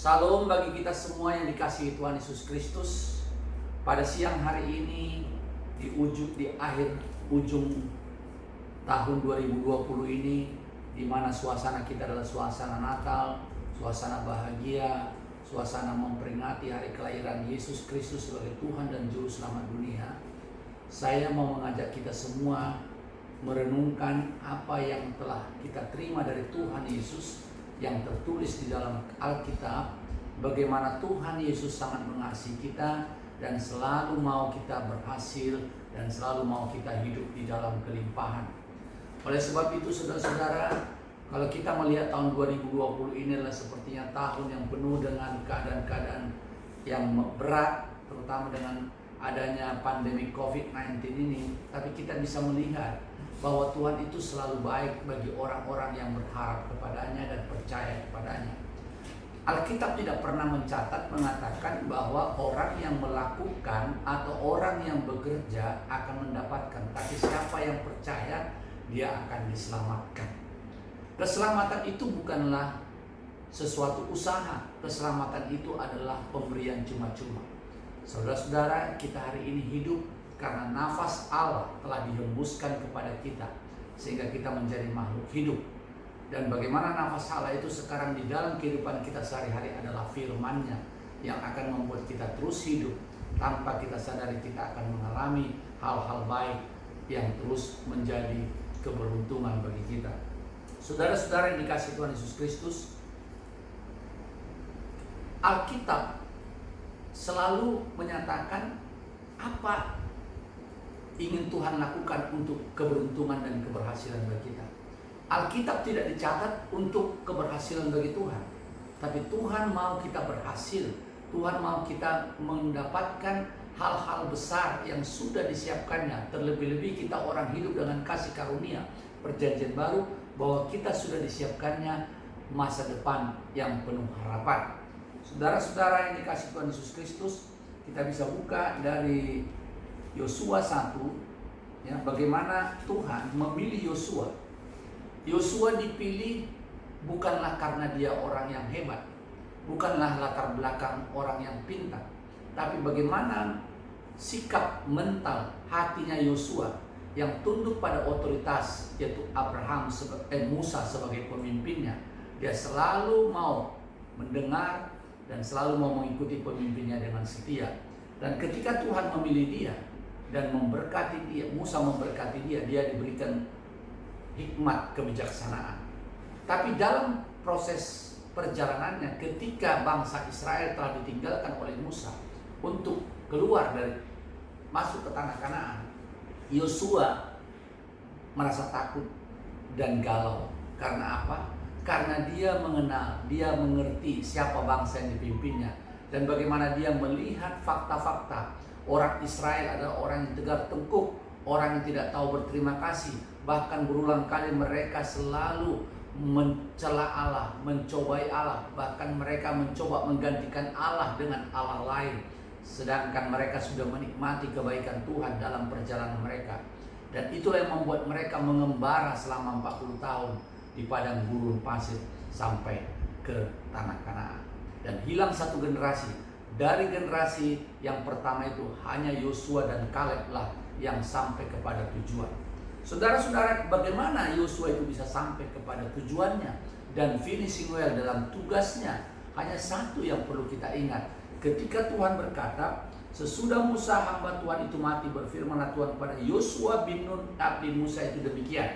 Salam bagi kita semua yang dikasihi Tuhan Yesus Kristus. Pada siang hari ini di akhir ujung tahun 2020 ini, di mana suasana kita adalah suasana Natal, suasana bahagia, suasana memperingati hari kelahiran Yesus Kristus sebagai Tuhan dan Juru Selamat dunia. Saya mau mengajak kita semua merenungkan apa yang telah kita terima dari Tuhan Yesus yang tertulis di dalam Alkitab, bagaimana Tuhan Yesus sangat mengasihi kita dan selalu mau kita berhasil dan selalu mau kita hidup di dalam kelimpahan. Oleh sebab itu saudara-saudara, kalau kita melihat tahun 2020 ini adalah sepertinya tahun yang penuh dengan keadaan-keadaan yang berat, terutama dengan adanya pandemi COVID-19 ini, tapi kita bisa melihat bahwa Tuhan itu selalu baik bagi orang-orang yang berharap kepadanya dan percaya kepadanya. Alkitab tidak pernah mengatakan bahwa orang yang melakukan atau orang yang bekerja akan mendapatkan, tapi siapa yang percaya dia akan diselamatkan. Keselamatan itu bukanlah sesuatu usaha, keselamatan itu adalah pemberian cuma-cuma. Saudara-saudara, kita hari ini hidup karena nafas Allah telah dihembuskan kepada kita sehingga kita menjadi makhluk hidup. Dan bagaimana nafas Allah itu sekarang di dalam kehidupan kita sehari-hari adalah firman-Nya yang akan membuat kita terus hidup. Tanpa kita sadari kita akan mengalami hal-hal baik yang terus menjadi keberuntungan bagi kita. Saudara-saudara yang dikasihi Tuhan Yesus Kristus, Alkitab selalu menyatakan apa ingin Tuhan lakukan untuk keberuntungan dan keberhasilan bagi kita. Alkitab tidak dicatat untuk keberhasilan bagi Tuhan, tapi Tuhan mau kita berhasil. Tuhan mau kita mendapatkan hal-hal besar yang sudah disiapkannya. Terlebih-lebih kita orang hidup dengan kasih karunia perjanjian baru, bahwa kita sudah disiapkannya masa depan yang penuh harapan. Saudara-saudara yang dikasihi Tuhan Yesus Kristus, kita bisa buka dari Yosua 1, ya, bagaimana Tuhan memilih Yosua. Yosua dipilih bukanlah karena dia orang yang hebat, bukanlah latar belakang orang yang pintar, tapi bagaimana sikap mental hatinya Yosua yang tunduk pada otoritas, yaitu Musa sebagai pemimpinnya. Dia selalu mau mendengar dan selalu mau mengikuti pemimpinnya dengan setia. Dan ketika Tuhan memilih dia dan memberkati dia, Musa memberkati dia, dia diberikan hikmat kebijaksanaan. Tapi dalam proses perjalanannya, ketika bangsa Israel telah ditinggalkan oleh Musa untuk keluar dari masuk ke tanah Kanaan, Yosua merasa takut dan galau. Karena apa? Karena dia mengenal, dia mengerti siapa bangsa yang dipimpinnya dan bagaimana dia melihat fakta-fakta. Orang Israel adalah orang yang tegar tengkuk, orang yang tidak tahu berterima kasih. Bahkan berulang kali mereka selalu mencela Allah, mencobai Allah. Bahkan mereka mencoba menggantikan Allah dengan Allah lain. Sedangkan mereka sudah menikmati kebaikan Tuhan dalam perjalanan mereka. Dan itulah yang membuat mereka mengembara selama 40 tahun di padang gurun pasir sampai ke tanah Kanaan. Dan hilang satu generasi. Dari generasi yang pertama itu hanya Yosua dan Kaleb lah yang sampai kepada tujuan. Saudara-saudara, bagaimana Yosua itu bisa sampai kepada tujuannya dan finishing well dalam tugasnya? Hanya satu yang perlu kita ingat. Ketika Tuhan berkata, sesudah Musa hamba Tuhan itu mati, berfirmanlah Tuhan kepada Yosua bin Nun abdi Musa itu demikian,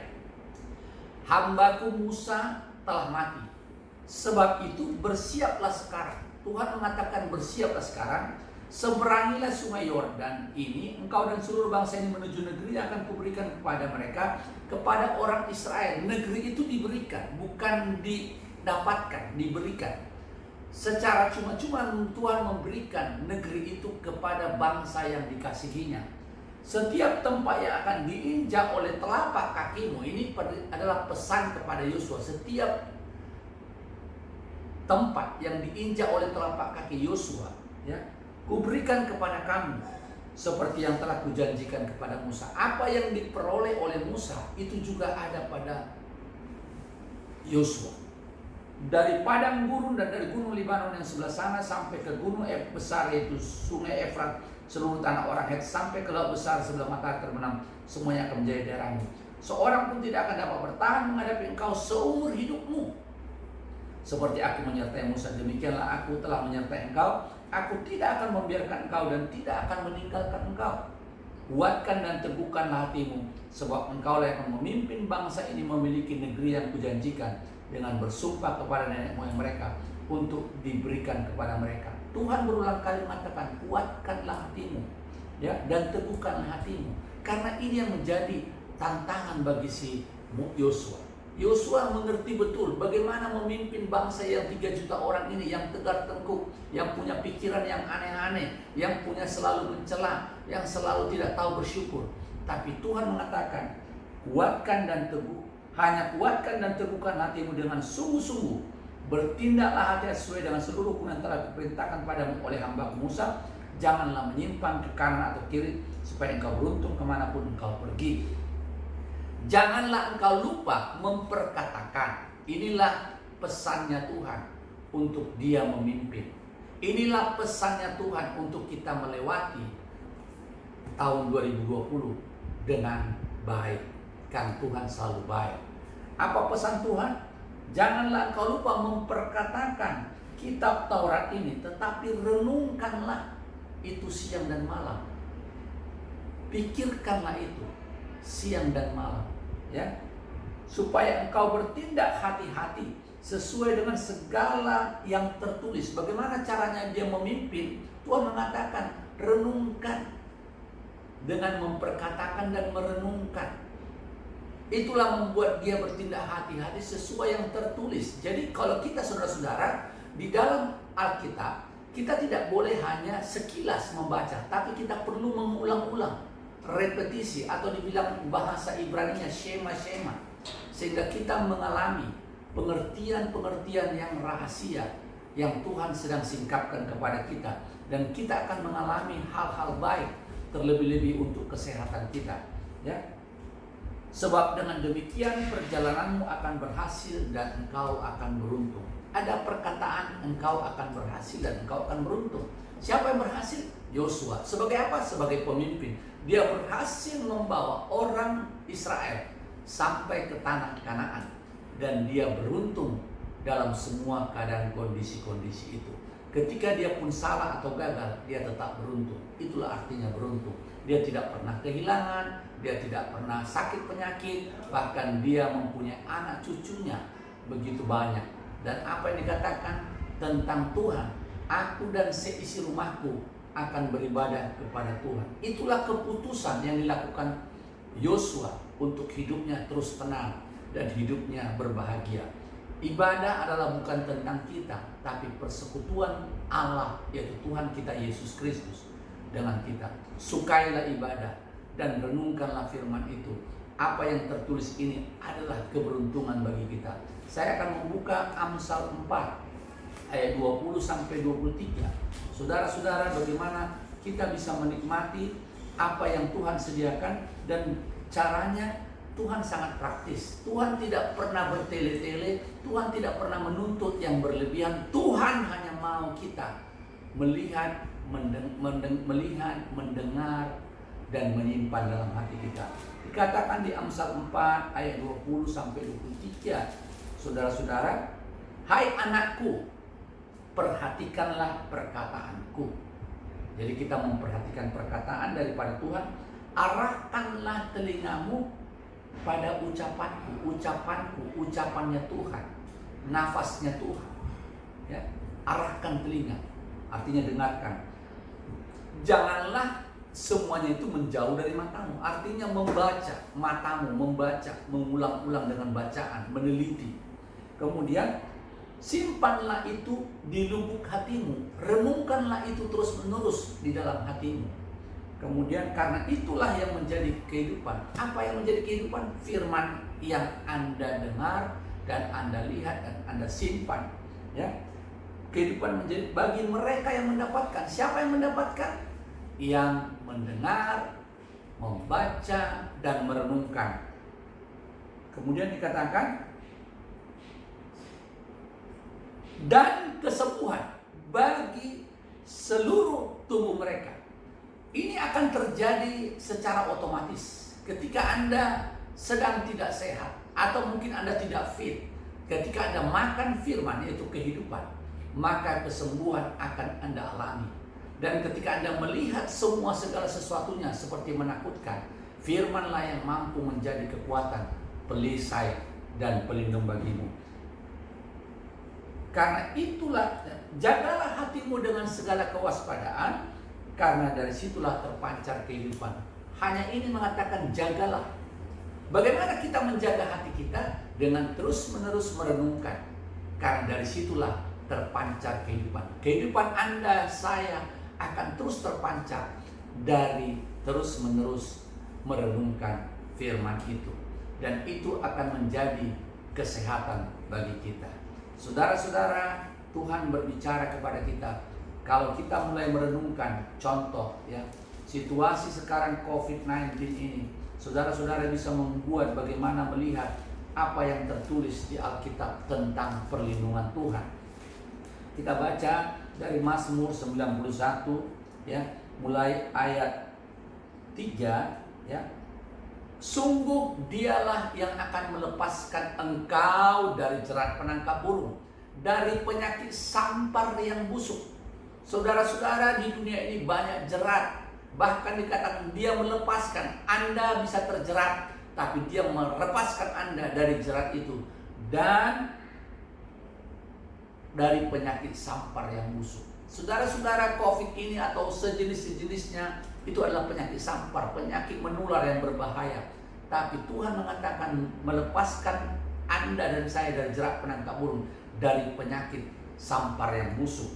hambaku Musa telah mati, sebab itu bersiaplah sekarang. Tuhan mengatakan bersiaplah sekarang, seberangilah sungai Yordan ini, engkau dan seluruh bangsa ini menuju negeri yang akan kuberikan kepada mereka, kepada orang Israel. Negeri itu diberikan, bukan didapatkan, diberikan. Secara cuma-cuma Tuhan memberikan negeri itu kepada bangsa yang dikasihinya. Setiap tempat yang akan diinjak oleh telapak kakimu, ini adalah pesan kepada Yosua. Setiap tempat yang diinjak oleh telapak kaki Yosua, ya, kuberikan kepada kamu seperti yang telah kujanjikan kepada Musa. Apa yang diperoleh oleh Musa itu juga ada pada Yosua. dari padang gurun dan dari gunung Libanon yang sebelah sana sampai ke gunung besar yaitu sungai Efrat, seluruh tanah orang Het sampai ke laut besar sebelah matahari terbenam, semuanya akan menjadi daerahmu. Seorang pun tidak akan dapat bertahan menghadapi engkau seumur hidupmu. Seperti aku menyertai Musa, demikianlah aku telah menyertai engkau. Aku tidak akan membiarkan engkau dan tidak akan meninggalkan engkau. Kuatkan dan teguhkanlah hatimu, sebab engkaulah yang akan memimpin bangsa ini memiliki negeri yang kujanjikan dengan bersumpah kepada nenek moyang mereka untuk diberikan kepada mereka. Tuhan berulang kali mengatakan, kuatkanlah hatimu, ya, dan teguhkanlah hatimu, karena ini yang menjadi tantangan bagi si Yosua. Yosua mengerti betul bagaimana memimpin bangsa yang 3 juta orang ini, yang tegar tengkuk, yang punya pikiran yang aneh-aneh, yang punya selalu mencela, yang selalu tidak tahu bersyukur. Tapi Tuhan mengatakan, kuatkan dan teguh, hanya kuatkan dan teguhkan hatimu dengan sungguh-sungguh. Bertindaklah hati sesuai dengan seluruh hukum yang telah diperintahkan padamu oleh hamba Musa. Janganlah menyimpang ke kanan atau kiri, supaya engkau beruntung kemanapun engkau pergi. Janganlah engkau lupa memperkatakan. Inilah pesannya Tuhan untuk dia memimpin. Inilah pesannya Tuhan untuk kita melewati tahun 2020 dengan baik. Kan Tuhan selalu baik. Apa pesan Tuhan? Janganlah engkau lupa memperkatakan kitab Taurat ini, tetapi renungkanlah itu siang dan malam. Pikirkanlah itu siang dan malam, ya, supaya engkau bertindak hati-hati sesuai dengan segala yang tertulis. Bagaimana caranya dia memimpin? Tuhan mengatakan, renungkan dengan memperkatakan dan merenungkan. Itulah membuat dia bertindak hati-hati sesuai yang tertulis. Jadi kalau kita saudara-saudara di dalam Alkitab, kita tidak boleh hanya sekilas membaca, tapi kita perlu mengulang-ulang, repetisi, atau dibilang bahasa Ibrani-nya shema-shema, sehingga kita mengalami pengertian-pengertian yang rahasia yang Tuhan sedang singkapkan kepada kita, dan kita akan mengalami hal-hal baik, terlebih-lebih untuk kesehatan kita, ya. Sebab dengan demikian perjalananmu akan berhasil dan engkau akan beruntung. Ada perkataan engkau akan berhasil dan engkau akan beruntung. Siapa yang berhasil? Yosua. Sebagai apa? Sebagai pemimpin. Dia berhasil membawa orang Israel sampai ke tanah Kanaan, dan dia beruntung dalam semua keadaan kondisi-kondisi itu. Ketika dia pun salah atau gagal, dia tetap beruntung. Itulah artinya beruntung. Dia tidak pernah kehilangan, dia tidak pernah sakit penyakit, bahkan dia mempunyai anak cucunya begitu banyak. Dan apa yang dikatakan tentang Tuhan, aku dan seisi rumahku akan beribadah kepada Tuhan. Itulah keputusan yang dilakukan Yosua untuk hidupnya terus tenang dan hidupnya berbahagia. Ibadah adalah bukan tentang kita, tapi persekutuan Allah, yaitu Tuhan kita Yesus Kristus dengan kita. Sukailah ibadah dan renungkanlah firman itu. Apa yang tertulis ini adalah keberuntungan bagi kita. Saya akan membuka Amsal 4 ayat 20 sampai 23. Saudara-saudara, bagaimana kita bisa menikmati apa yang Tuhan sediakan, dan caranya Tuhan sangat praktis. Tuhan tidak pernah bertele-tele, Tuhan tidak pernah menuntut yang berlebihan. Tuhan hanya mau kita melihat, mendengar, dan menyimpan dalam hati kita. Dikatakan di Amsal 4 ayat 20 sampai 23, saudara-saudara, hai anakku, perhatikanlah perkataanku. Jadi kita memperhatikan perkataan daripada Tuhan. Arahkanlah telingamu pada ucapanku, ucapannya Tuhan, nafasnya Tuhan. Ya, arahkan telinga, artinya dengarkan. Janganlah semuanya itu menjauh dari matamu, artinya membaca, matamu membaca, mengulang-ulang dengan bacaan, meneliti. Kemudian simpanlah itu di lubuk hatimu, renungkanlah itu terus-menerus di dalam hatimu. Kemudian karena itulah yang menjadi kehidupan. Apa yang menjadi kehidupan? Firman yang Anda dengar dan Anda lihat dan Anda simpan, ya. Kehidupan menjadi bagi mereka yang mendapatkan. Siapa yang mendapatkan? Yang mendengar, membaca, dan merenungkan. Kemudian dikatakan dan kesembuhan bagi seluruh tubuh mereka. Ini akan terjadi secara otomatis ketika Anda sedang tidak sehat atau mungkin Anda tidak fit. Ketika Anda makan firman, yaitu kehidupan, maka kesembuhan akan Anda alami. Dan ketika Anda melihat semua segala sesuatunya seperti menakutkan, firmanlah yang mampu menjadi kekuatan, pelisai, dan pelindung bagimu. Karena itulah, jagalah hatimu dengan segala kewaspadaan, karena dari situlah terpancar kehidupan. Hanya ini mengatakan jagalah. Bagaimana kita menjaga hati kita? Dengan terus-menerus merenungkan. Karena dari situlah terpancar kehidupan. Kehidupan Anda, saya akan terus terpancar dari terus-menerus merenungkan firman itu. Dan itu akan menjadi kesehatan bagi kita. Saudara-saudara, Tuhan berbicara kepada kita. Kalau kita mulai merenungkan, contoh ya, situasi sekarang COVID-19 ini, saudara-saudara bisa membuat bagaimana melihat apa yang tertulis di Alkitab tentang perlindungan Tuhan. Kita baca dari Mazmur 91 ya, mulai ayat 3 ya. Sungguh dialah yang akan melepaskan engkau dari jerat penangkap burung, dari penyakit sampar yang busuk. Saudara-saudara, di dunia ini banyak jerat. Bahkan dikatakan dia melepaskan. Anda bisa terjerat, tapi dia melepaskan Anda dari jerat itu dan dari penyakit sampar yang busuk. Saudara-saudara, COVID ini atau sejenis-sejenisnya itu adalah penyakit sampar, penyakit menular yang berbahaya. Tapi Tuhan mengatakan melepaskan Anda dan saya dari jerat penangkap burung, dari penyakit sampar yang busuk.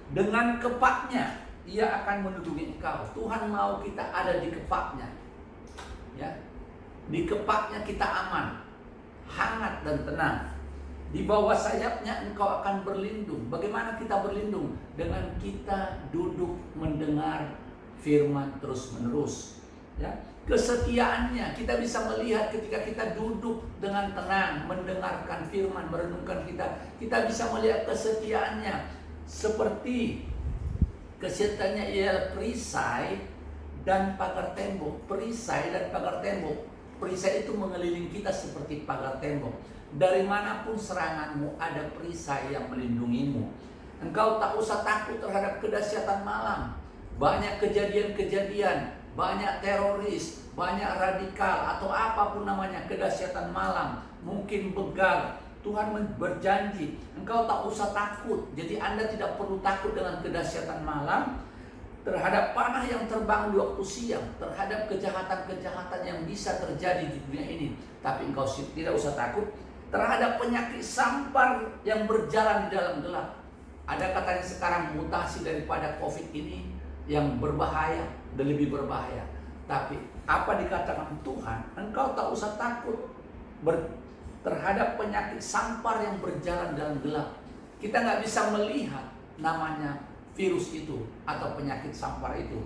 Dengan kepaknya Ia akan melindungi engkau. Tuhan mau kita ada di kepaknya ya. Di kepaknya kita aman, hangat dan tenang. Di bawah sayapnya engkau akan berlindung. Bagaimana kita berlindung? Dengan kita duduk mendengar firman terus-menerus ya. Kesetiaannya kita bisa melihat ketika kita duduk dengan tenang mendengarkan firman, merenungkan kita bisa melihat kesetiaannya. Seperti kesetiaannya ialah perisai dan pagar tembok. Perisai dan pagar tembok. Perisai itu mengelilingi kita seperti pagar tembok. Dari manapun seranganmu, ada perisai yang melindungimu. Engkau tak usah takut terhadap kedahsyatan malam. Banyak kejadian-kejadian, banyak teroris, banyak radikal atau apapun namanya, kedahsyatan malam, mungkin begal. Tuhan berjanji, engkau tak usah takut. Jadi Anda tidak perlu takut dengan kedahsyatan malam, terhadap panah yang terbang di waktu siang, terhadap kejahatan-kejahatan yang bisa terjadi di dunia ini. Tapi engkau tidak usah takut terhadap penyakit sampar yang berjalan di dalam gelap. Ada katanya sekarang mutasi daripada COVID ini yang berbahaya dan lebih berbahaya. Tapi apa dikatakan Tuhan? Engkau tak usah takut terhadap penyakit sampar yang berjalan dalam gelap. Kita nggak bisa melihat namanya virus itu atau penyakit sampar itu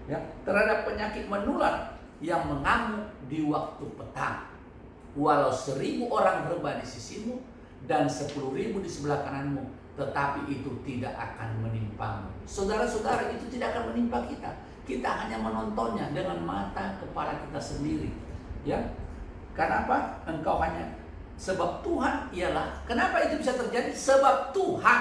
ya. Terhadap penyakit menular yang mengamuk di waktu petang. Walau 1000 orang berubah di sisimu dan 10.000 di sebelah kananmu, tetapi itu tidak akan menimpamu. Saudara-saudara, itu tidak akan menimpa kita. Kita hanya menontonnya dengan mata kepala kita sendiri ya. Karena apa? Engkau hanya, sebab Tuhan ialah, kenapa itu bisa terjadi? Sebab Tuhan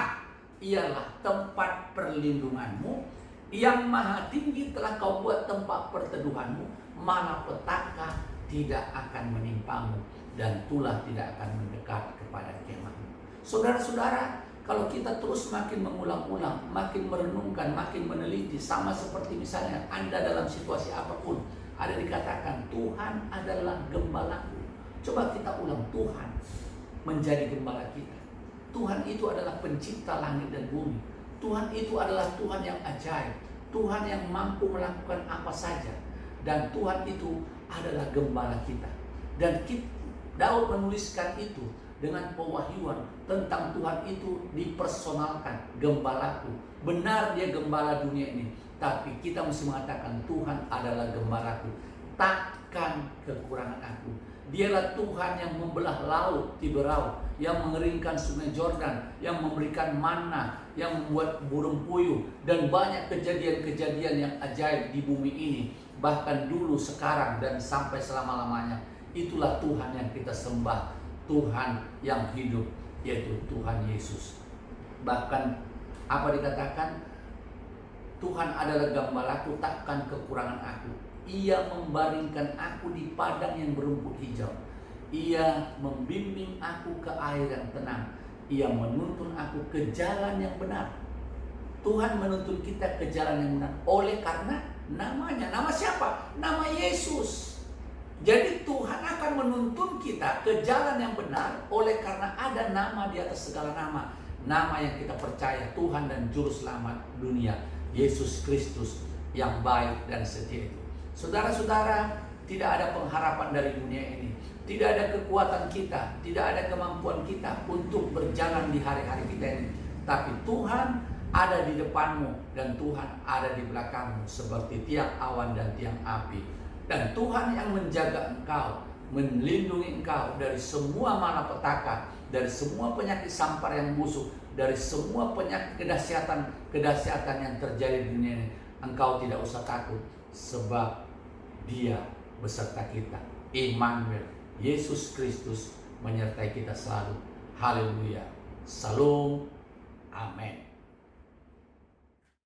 ialah tempat perlindunganmu, yang maha tinggi telah kau buat tempat perteduhanmu, malapetaka tidak akan menimpamu, dan tulah tidak akan mendekat kepada kemahmu. Saudara-saudara, kalau kita terus makin mengulang-ulang, makin merenungkan, makin meneliti, sama seperti misalnya Anda dalam situasi apapun, ada dikatakan Tuhan adalah gembalaku. Coba kita ulang, Tuhan menjadi gembala kita. Tuhan itu adalah pencipta langit dan bumi. Tuhan itu adalah Tuhan yang ajaib. Tuhan yang mampu melakukan apa saja. Dan Tuhan itu adalah gembala kita. Dan Daud menuliskan itu dengan pewahyuan tentang Tuhan itu dipersonalkan, gembalaku. Benar dia gembala dunia ini, tapi kita mesti mengatakan Tuhan adalah gembalaku. Takkan kekurangan aku. Dialah Tuhan yang membelah laut Tiberau, yang mengeringkan sungai Jordan, yang memberikan manna, yang membuat burung puyuh, dan banyak kejadian-kejadian yang ajaib di bumi ini, bahkan dulu, sekarang, dan sampai selama-lamanya. Itulah Tuhan yang kita sembah, Tuhan yang hidup, yaitu Tuhan Yesus. Bahkan apa dikatakan? Tuhan adalah gembalaku, takkan kekurangan aku. Ia membaringkan aku di padang yang berumput hijau. Ia membimbing aku ke air yang tenang. Ia menuntun aku ke jalan yang benar. Tuhan menuntun kita ke jalan yang benar oleh karena namanya. Nama siapa? Nama Yesus. Jadi Tuhan akan menuntun kita ke jalan yang benar oleh karena ada nama di atas segala nama. Nama yang kita percaya, Tuhan dan Juru Selamat dunia, Yesus Kristus yang baik dan setia itu. Saudara-saudara, tidak ada pengharapan dari dunia ini. Tidak ada kekuatan kita, tidak ada kemampuan kita untuk berjalan di hari-hari kita ini. Tapi Tuhan ada di depanmu dan Tuhan ada di belakangmu seperti tiang awan dan tiang api. Dan Tuhan yang menjaga engkau, melindungi engkau dari semua malapetaka, dari semua penyakit sampar yang busuk, dari semua penyakit kedahsyatan yang terjadi di dunia ini. Engkau tidak usah takut, sebab Dia beserta kita. Immanuel, Yesus Kristus menyertai kita selalu. Haleluya. Salam. Amin.